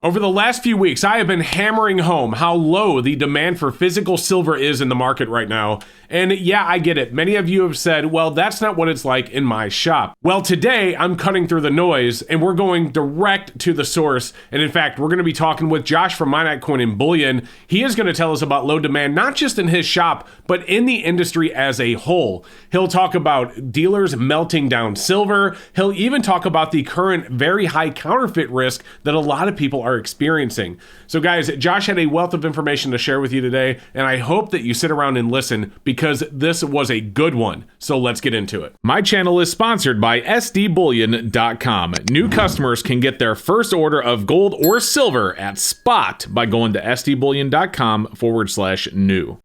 Over the last few weeks, I have been hammering home how low the demand for physical silver is in the market right now. And yeah, I get it. Many of you have said, well, that's not what it's like in my shop. Well, today I'm cutting through the noise and we're going direct to the source. And in fact, we're going to be talking with Josh from Coin and Bullion. He is going to tell us about low demand, not just in his shop, but in the industry as a whole. He'll talk about dealers melting down silver. He'll even talk about the current very high counterfeit risk that a lot of people are experiencing. So guys, Josh had a wealth of information to share with you today, and I hope that you sit around and listen because this was a good one. So let's get into it. My channel is sponsored by sdbullion.com. New customers can get their first order of gold or silver at spot by going to sdbullion.com/new.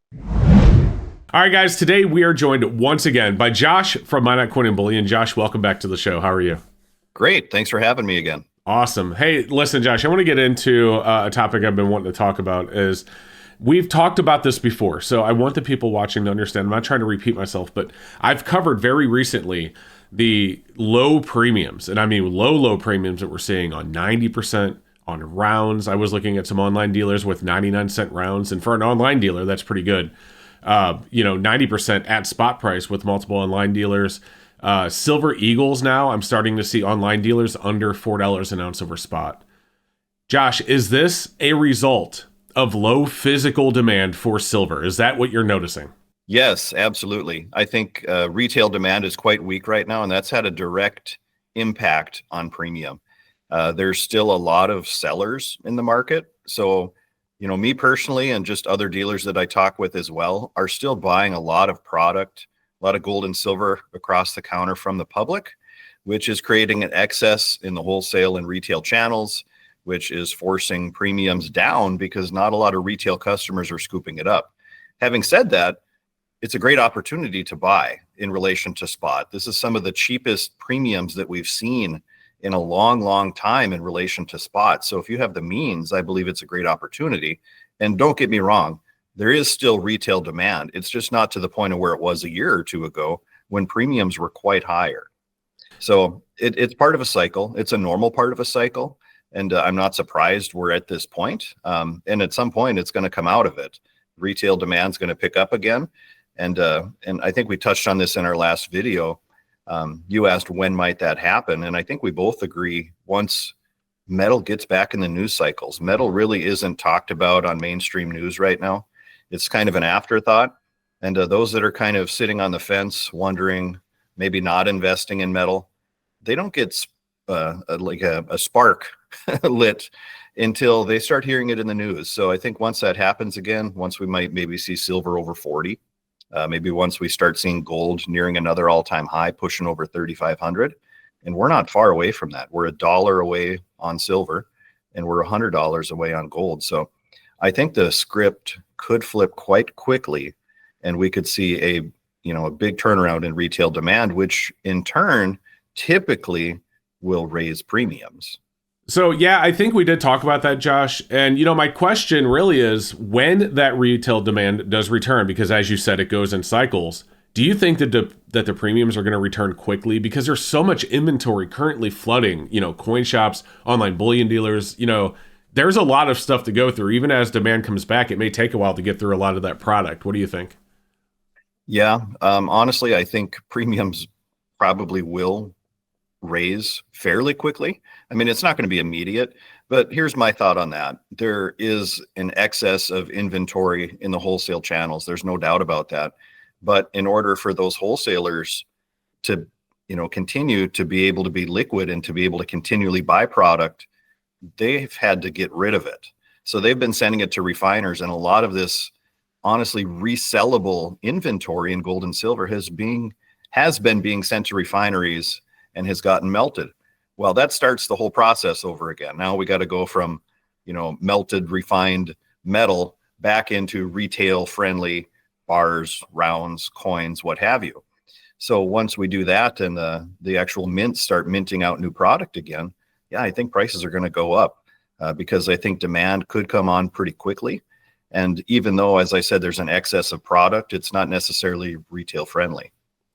All right, guys, today we are joined once again by Josh from Coin and Bullion. Josh, welcome back to the show. How are you? Great. Thanks for having me again. Awesome. Hey, listen, Josh, I want to get into a topic I've been wanting to talk about. Is we've talked about this before, so I want the people watching to understand. I'm not trying to repeat myself, but I've covered very recently the low premiums, and I mean low premiums that we're seeing on 90% on rounds. I was looking at some online dealers with 99-cent rounds, and for an online dealer, that's pretty good. 90% at spot price with multiple online dealers. Silver Eagles now, I'm starting to see online dealers under $4 an ounce over spot. Josh, is this a result of low physical demand for silver? Is that what you're noticing? Yes, absolutely. I think retail demand is quite weak right now, and that's had a direct impact on premium. There's still a lot of sellers in the market. So, me personally and just other dealers that I talk with as well are still buying a lot of product, a lot of gold and silver across the counter from the public, which is creating an excess in the wholesale and retail channels, which is forcing premiums down because not a lot of retail customers are scooping it up. Having said that, it's a great opportunity to buy in relation to spot. This is some of the cheapest premiums that we've seen in a long time in relation to spot. So if you have the means, I believe it's a great opportunity. And don't get me wrong, there is still retail demand. It's just not to the point of where it was a year or two ago when premiums were quite higher. So it's part of a cycle. It's a normal part of a cycle. And I'm not surprised we're at this point. And at some point, it's going to come out of it. Retail demand is going to pick up again. And I think we touched on this in our last video. You asked when might that happen? And I think we both agree once metal gets back in the news cycles. Metal really isn't talked about on mainstream news right now. It's kind of an afterthought. And those that are kind of sitting on the fence, wondering, maybe not investing in metal, they don't get a spark lit until they start hearing it in the news. So I think once that happens again, once we might maybe see silver over 40, maybe once we start seeing gold nearing another all-time high, pushing over 3,500, and we're not far away from that. We're $1 away on silver, and we're $100 away on gold. So I think the script could flip quite quickly, and we could see a big turnaround in retail demand, which in turn typically will raise premiums. So yeah, I think we did talk about that, Josh. And my question really is when that retail demand does return, because as you said, it goes in cycles. Do you think that the premiums are going to return quickly? Because there's so much inventory currently flooding, coin shops, online bullion dealers, there's a lot of stuff to go through. Even as demand comes back, it may take a while to get through a lot of that product. What do you think? Yeah, honestly, I think premiums probably will raise fairly quickly. I mean, it's not going to be immediate, but here's my thought on that. There is an excess of inventory in the wholesale channels. There's no doubt about that. But in order for those wholesalers to, continue to be able to be liquid and to be able to continually buy product, they've had to get rid of it. So they've been sending it to refiners, and a lot of this honestly resellable inventory in gold and silver has been being sent to refineries and has gotten melted. Well, that starts the whole process over again. Now we got to go from, melted, refined metal back into retail friendly bars, rounds, coins, what have you. So once we do that and the actual mints start minting out new product again, yeah, I think prices are going to go up because I think demand could come on pretty quickly. And even though, as I said, there's an excess of product, it's not necessarily retail friendly.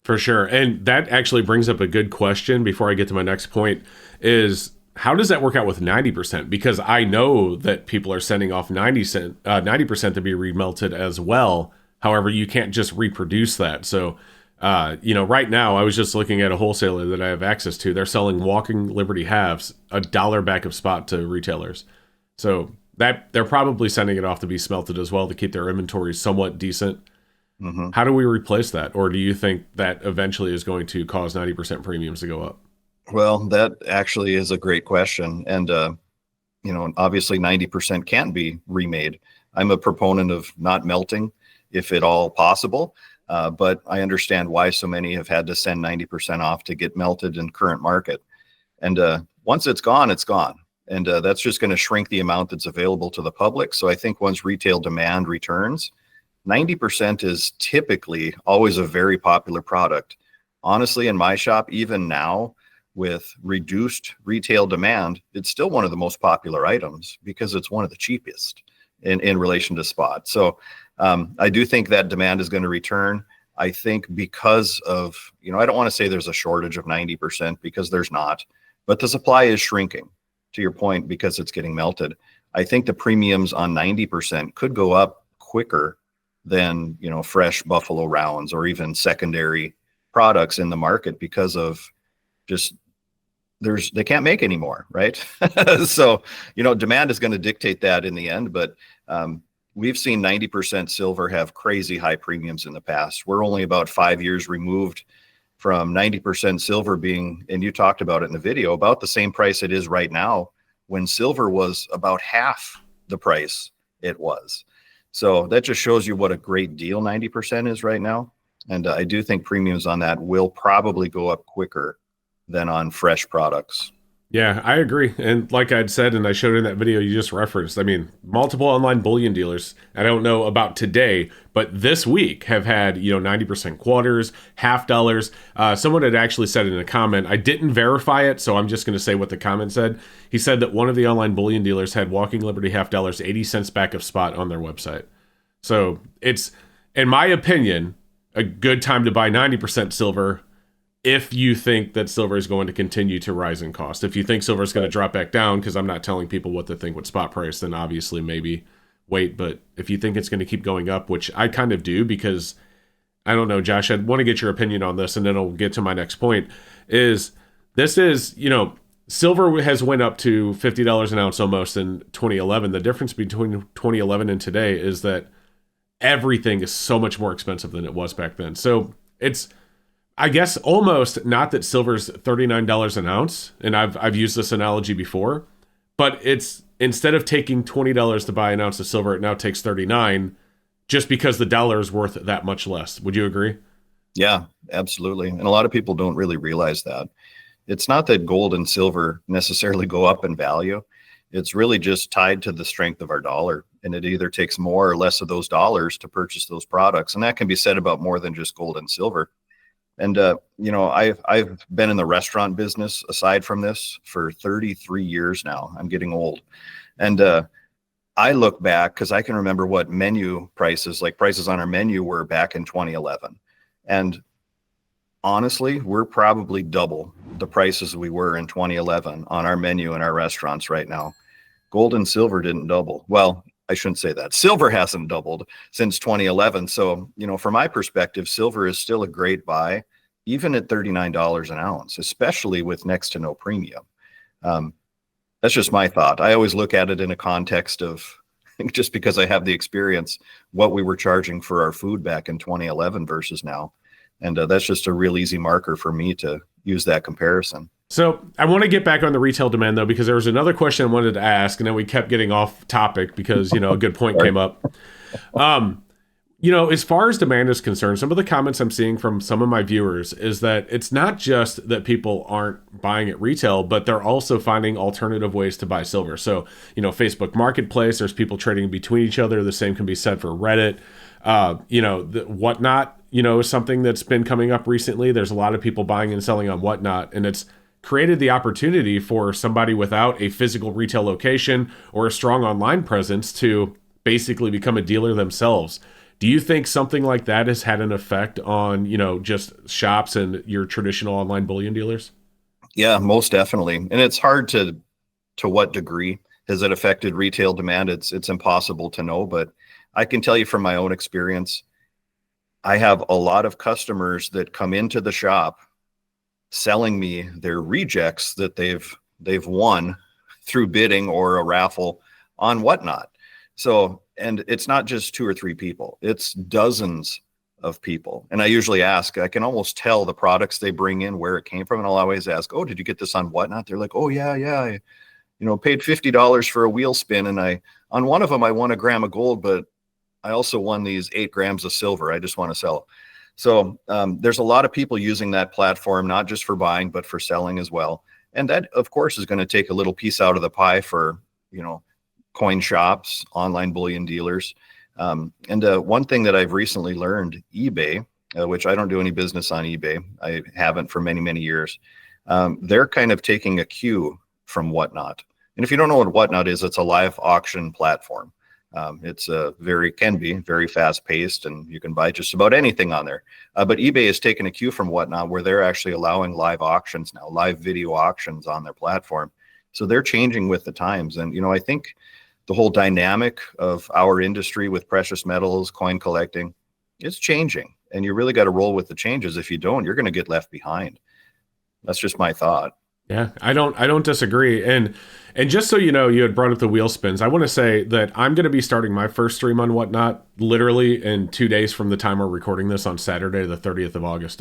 For sure. And that actually brings up a good question before I get to my next point is, how does that work out with 90%? Because I know that people are sending off 90% to be remelted as well. However, you can't just reproduce that. So, right now I was just looking at a wholesaler that I have access to. They're selling Walking Liberty halves $1 back of spot to retailers. So that they're probably sending it off to be smelted as well to keep their inventory somewhat decent. Hmm. How do we replace that? Or do you think that eventually is going to cause 90% premiums to go up? Well, that actually is a great question. And, obviously 90% can't be remade. I'm a proponent of not melting if at all possible. But I understand why so many have had to send 90% off to get melted in current market. And once it's gone, it's gone. And that's just going to shrink the amount that's available to the public. So I think once retail demand returns, 90% is typically always a very popular product. Honestly, in my shop, even now, with reduced retail demand, it's still one of the most popular items because it's one of the cheapest in relation to spot. So I do think that demand is going to return. I think because of, I don't want to say there's a shortage of 90% because there's not, but the supply is shrinking, to your point, because it's getting melted. I think the premiums on 90% could go up quicker than, fresh buffalo rounds or even secondary products in the market because of just they can't make anymore, right? So, demand is going to dictate that in the end, but we've seen 90% silver have crazy high premiums in the past. We're only about 5 years removed from 90% silver being, and you talked about it in the video, about the same price it is right now when silver was about half the price it was. So that just shows you what a great deal 90% is right now. And I do think premiums on that will probably go up quicker than on fresh products. Yeah, I agree. And like I'd said, and I showed in that video you just referenced, I mean, multiple online bullion dealers, I don't know about today, but this week have had, 90% quarters, half dollars. Someone had actually said in a comment, I didn't verify it, so I'm just going to say what the comment said. He said that one of the online bullion dealers had Walking Liberty half dollars, 80 cents back of spot on their website. So it's, in my opinion, a good time to buy 90% silver if you think that silver is going to continue to rise in cost. If you think silver is going to drop back down, because I'm not telling people what to think with spot price, then obviously maybe wait. But if you think it's going to keep going up, which I kind of do, because I don't know, Josh, I want to get your opinion on this, and then I'll get to my next point, is silver has went up to $50 an ounce almost in 2011. The difference between 2011 and today is that everything is so much more expensive than it was back then. So it's, I guess, almost not that silver's $39 an ounce, and I've used this analogy before, but it's, instead of taking $20 to buy an ounce of silver, it now takes $39 just because the dollar is worth that much less. Would you agree? Yeah, absolutely. And a lot of people don't really realize that. It's not that gold and silver necessarily go up in value. It's really just tied to the strength of our dollar. And it either takes more or less of those dollars to purchase those products. And that can be said about more than just gold and silver. And, I've been in the restaurant business aside from this for 33 years now. I'm getting old. And I look back because I can remember what menu prices, like prices on our menu, were back in 2011. And honestly, we're probably double the prices we were in 2011 on our menu in our restaurants right now. Gold and silver didn't double. Well, I shouldn't say that. Silver hasn't doubled since 2011. So, from my perspective, silver is still a great buy, even at $39 an ounce, especially with next to no premium. That's just my thought. I always look at it in a context of, just because I have the experience, what we were charging for our food back in 2011 versus now. And that's just a real easy marker for me to use that comparison. So I want to get back on the retail demand, though, because there was another question I wanted to ask, and then we kept getting off topic because, a good point came up. As far as demand is concerned, some of the comments I'm seeing from some of my viewers is that it's not just that people aren't buying at retail, but they're also finding alternative ways to buy silver. So, Facebook Marketplace, there's people trading between each other. The same can be said for Reddit. Whatnot, is something that's been coming up recently. There's a lot of people buying and selling on Whatnot, and it's created the opportunity for somebody without a physical retail location or a strong online presence to basically become a dealer themselves. Do you think something like that has had an effect on, just shops and your traditional online bullion dealers? Yeah, most definitely. And it's hard to To what degree has it affected retail demand? It's impossible to know, but I can tell you from my own experience, I have a lot of customers that come into the shop selling me their rejects that they've won through bidding or a raffle on Whatnot. So, and it's not just 2 or 3 people, it's dozens of people. And I usually ask, I can almost tell the products they bring in, where it came from. And I'll always ask, oh, did you get this on Whatnot? They're like, oh yeah, I, paid $50 for a wheel spin. And on one of them, I won a gram of gold, but I also won these 8 grams of silver. I just want to sell. So there's a lot of people using that platform, not just for buying, but for selling as well. And that, of course, is going to take a little piece out of the pie for, coin shops, online bullion dealers. And one thing that I've recently learned, eBay, which I don't do any business on eBay. I haven't for many, many years. They're kind of taking a cue from Whatnot. And if you don't know what Whatnot is, it's a live auction platform. It's can be very fast paced, and you can buy just about anything on there. But eBay has taken a cue from Whatnot, where they're actually allowing live auctions now, live video auctions on their platform. So they're changing with the times. And, I think the whole dynamic of our industry with precious metals, coin collecting, is changing. And you really got to roll with the changes. If you don't, you're going to get left behind. That's just my thought. Yeah, I don't disagree. And just so you know, you had brought up the wheel spins. I want to say that I'm going to be starting my first stream on Whatnot literally in 2 days from the time we're recording this, on Saturday, the 30th of August.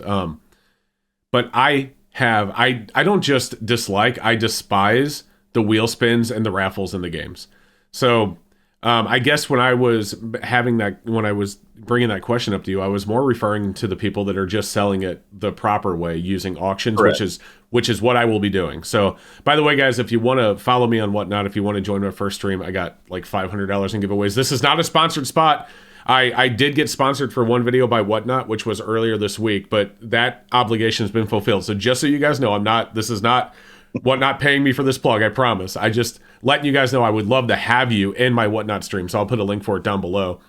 But I don't just dislike, I despise the wheel spins and the raffles in the games. So I guess when I was bringing that question up to you, I was more referring to the people that are just selling it the proper way, using auctions, Correct. which is what I will be doing. So, by the way, guys, if you want to follow me on Whatnot, if you want to join my first stream, I got like $500 in giveaways. This is not a sponsored spot. I did get sponsored for one video by Whatnot, which was earlier this week, but that obligation has been fulfilled. So just so you guys know, this is not Whatnot paying me for this plug, I promise. I just letting you guys know I would love to have you in my Whatnot stream. So I'll put a link for it down below,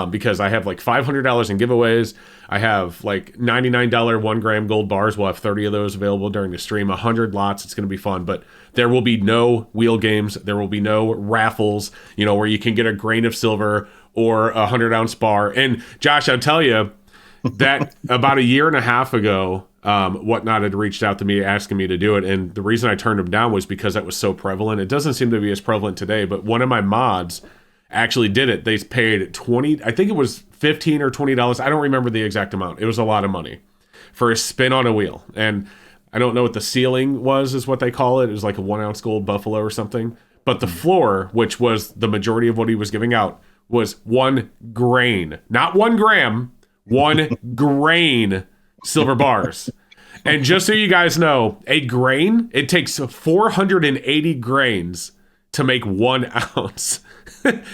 because I have like $500 in giveaways. I have like $99 1 gram gold bars. We'll have 30 of those available during the stream, 100 lots. It's going to be fun, but there will be no wheel games. There will be no raffles, where you can get a grain of silver or a 100-ounce bar. And Josh, I'll tell you that about a year and a half ago, Whatnot had reached out to me asking me to do it, and the reason I turned them down was because that was so prevalent. It doesn't seem to be as prevalent today, but one of my mods actually did it. They paid I think it was $15 or $20. I don't remember the exact amount. It was a lot of money for a spin on a wheel. And I don't know what the ceiling was, is what they call it. It was like a 1 ounce gold buffalo or something. But the floor, which was the majority of what he was giving out, was 1 grain, not 1 gram, 1 grain silver bars. And just so you guys know, a grain, it takes 480 grains to make 1 ounce.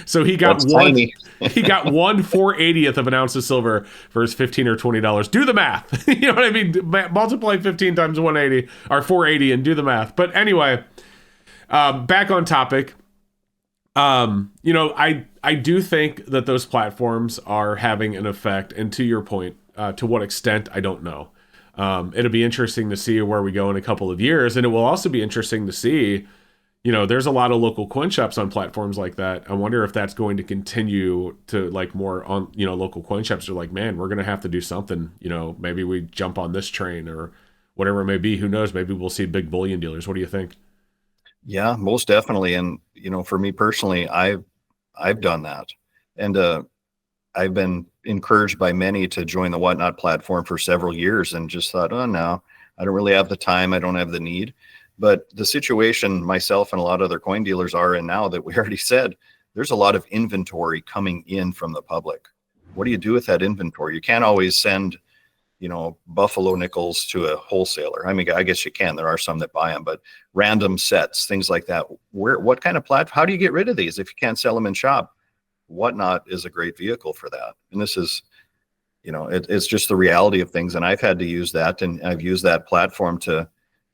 So he got he got 1/480th of an ounce of silver for his $15 or $20. Do the math. You know what I mean? Multiply 15 times 180 or 480 and do the math. But anyway, back on topic. I do think that those platforms are having an effect, and to your point, to what extent, I don't know. It'll be interesting to see where we go in a couple of years, and it will also be interesting to see, there's a lot of local coin shops on platforms like that. I wonder if that's going to continue to, like, more on, local coin shops are like, man, we're going to have to do something, maybe we jump on this train or whatever it may be. Who knows? Maybe we'll see big bullion dealers. What do you think? Yeah, most definitely. And, for me personally, I've done that. And I've been encouraged by many to join the Whatnot platform for several years, and just thought, oh, no, I don't really have the time. I don't have the need. But the situation myself and a lot of other coin dealers are in now, that we already said, there's a lot of inventory coming in from the public. What do you do with that inventory? You can't always send, buffalo nickels to a wholesaler. I mean, I guess you can. There are some that buy them, but random sets, things like that. What kind of platform? How do you get rid of these if you can't sell them in shop? Whatnot is a great vehicle for that. And this is, it's just the reality of things. And I've had to use that, and I've used that platform to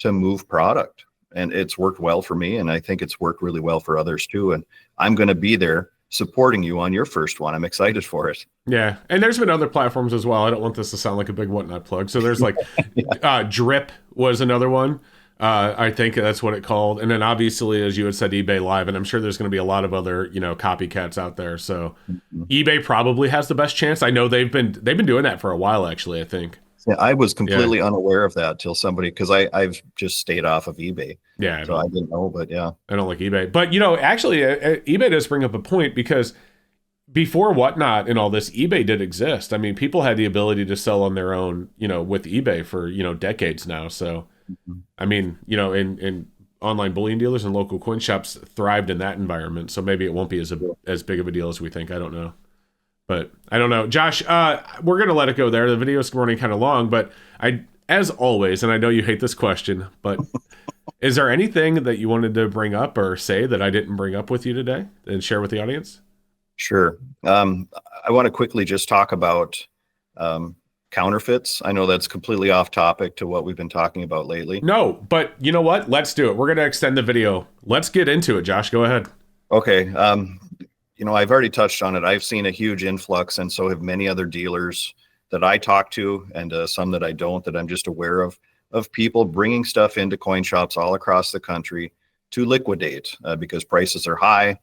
move product, and it's worked well for me. And I think it's worked really well for others too. And I'm going to be there supporting you on your first one. I'm excited for it. Yeah. And there's been other platforms as well. I don't want this to sound like a big Whatnot plug. So there's like, Drip was another one. I think that's what it called. And then obviously, as you had said, eBay Live, and I'm sure there's going to be a lot of other, copycats out there. So Mhm. eBay probably has the best chance. I know they've been doing that for a while, actually, I think. Yeah, I was Yeah. completely unaware of that till somebody, because I've just stayed off of eBay, Yeah, so I didn't know. But yeah, I don't like eBay. But actually eBay does bring up a point because before Whatnot and all this, eBay did exist. I mean, people had the ability to sell on their own, with eBay for, decades now. So Mhm. I mean, in online bullion dealers and local coin shops thrived in that environment. So maybe it won't be as big of a deal as we think. I don't know. But I don't know. Josh, we're going to let it go there. The video is running kind of long, but as always, and I know you hate this question, but is there anything that you wanted to bring up or say that I didn't bring up with you today and share with the audience? Sure. I want to quickly just talk about um, counterfeits. I know that's completely off topic to what we've been talking about lately. No, but you know what? Let's do it. We're going to extend the video. Let's get into it, Josh. Go ahead. Okay. I've already touched on it. I've seen a huge influx, and so have many other dealers that I talk to, and some that I don't, that I'm just aware of people bringing stuff into coin shops all across the country to liquidate because prices are high.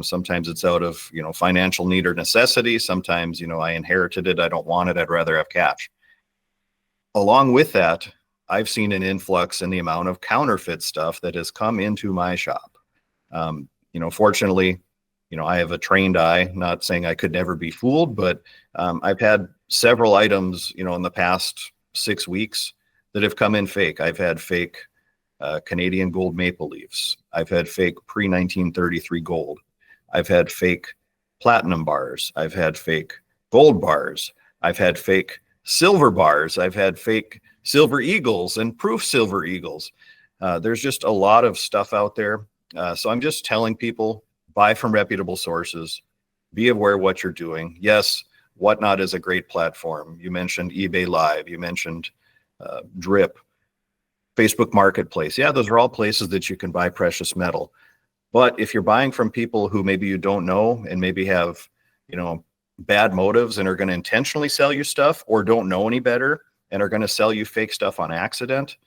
Sometimes it's out of, financial need or necessity. Sometimes, I inherited it. I don't want it. I'd rather have cash. Along with that, I've seen an influx in the amount of counterfeit stuff that has come into my shop. Fortunately, I have a trained eye, not saying I could never be fooled, but I've had several items, in the past 6 weeks that have come in fake. I've had fake Canadian gold maple leafs. I've had fake pre-1933 gold. I've had fake platinum bars. I've had fake gold bars. I've had fake silver bars. I've had fake silver eagles and proof silver eagles. There's just a lot of stuff out there. So I'm just telling people, buy from reputable sources, be aware of what you're doing. Yes, Whatnot is a great platform. You mentioned eBay Live. You mentioned Drip, Facebook Marketplace. Yeah, those are all places that you can buy precious metal. But if you're buying from people who maybe you don't know and maybe have, bad motives and are going to intentionally sell you stuff, or don't know any better and are going to sell you fake stuff on accident,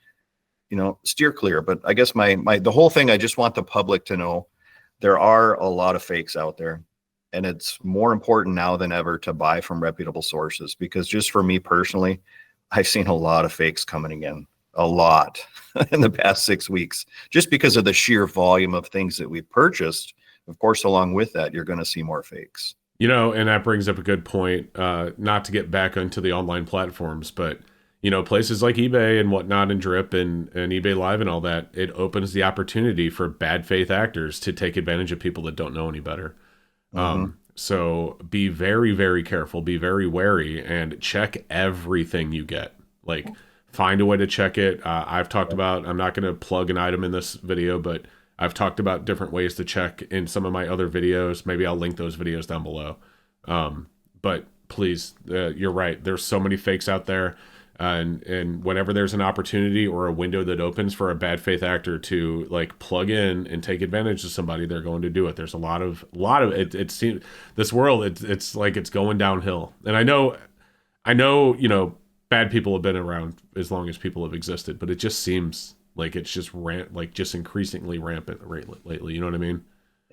steer clear. But I guess the whole thing, I just want the public to know there are a lot of fakes out there. And it's more important now than ever to buy from reputable sources, because just for me personally, I've seen a lot of fakes coming in, a lot in the past 6 weeks, just because of the sheer volume of things that we've purchased. Of course, along with that, you're going to see more fakes. And that brings up a good point, not to get back into the online platforms, but, places like eBay and Whatnot and Drip and eBay Live and all that, it opens the opportunity for bad faith actors to take advantage of people that don't know any better. Mm-hmm. So be very, very careful, be very wary, and check everything you get. Like, find a way to check it. I've talked about, I'm not going to plug an item in this video, but I've talked about different ways to check in some of my other videos. Maybe I'll link those videos down below. But please, you're right. There's so many fakes out there. And whenever there's an opportunity or a window that opens for a bad faith actor to like plug in and take advantage of somebody, they're going to do it. There's a lot of it. It seems this world, it's like it's going downhill. And I know, bad people have been around as long as people have existed, but it just seems like it's just just increasingly rampant lately. You know what I mean?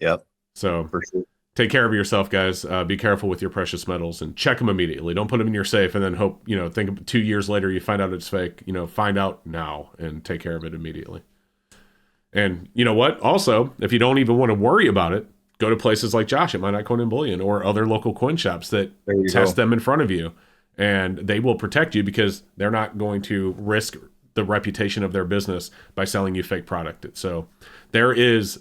Yep, So for sure. take care of yourself, guys. Be careful with your precious metals and check them immediately. Don't put them in your safe and then hope, think 2 years later you find out it's fake. Find out now and take care of it immediately. And you know what? Also, if you don't even want to worry about it, go to places like Josh at My Coin and Bullion or other local coin shops that test them in front of you. And they will protect you because they're not going to risk the reputation of their business by selling you fake product. So there is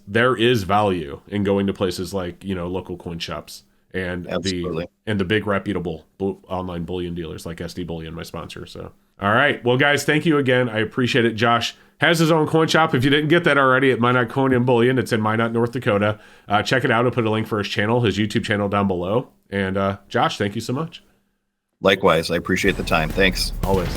value in going to places like, local coin shops and Absolutely. the big reputable online bullion dealers like SD Bullion, my sponsor. So, all right. Well, guys, thank you again. I appreciate it. Josh has his own coin shop. If you didn't get that already, at Minot Coin and Bullion, it's in Minot, North Dakota. Check it out. I'll put a link for his channel, his YouTube channel down below. And Josh, thank you so much. Likewise, I appreciate the time. Thanks. Always.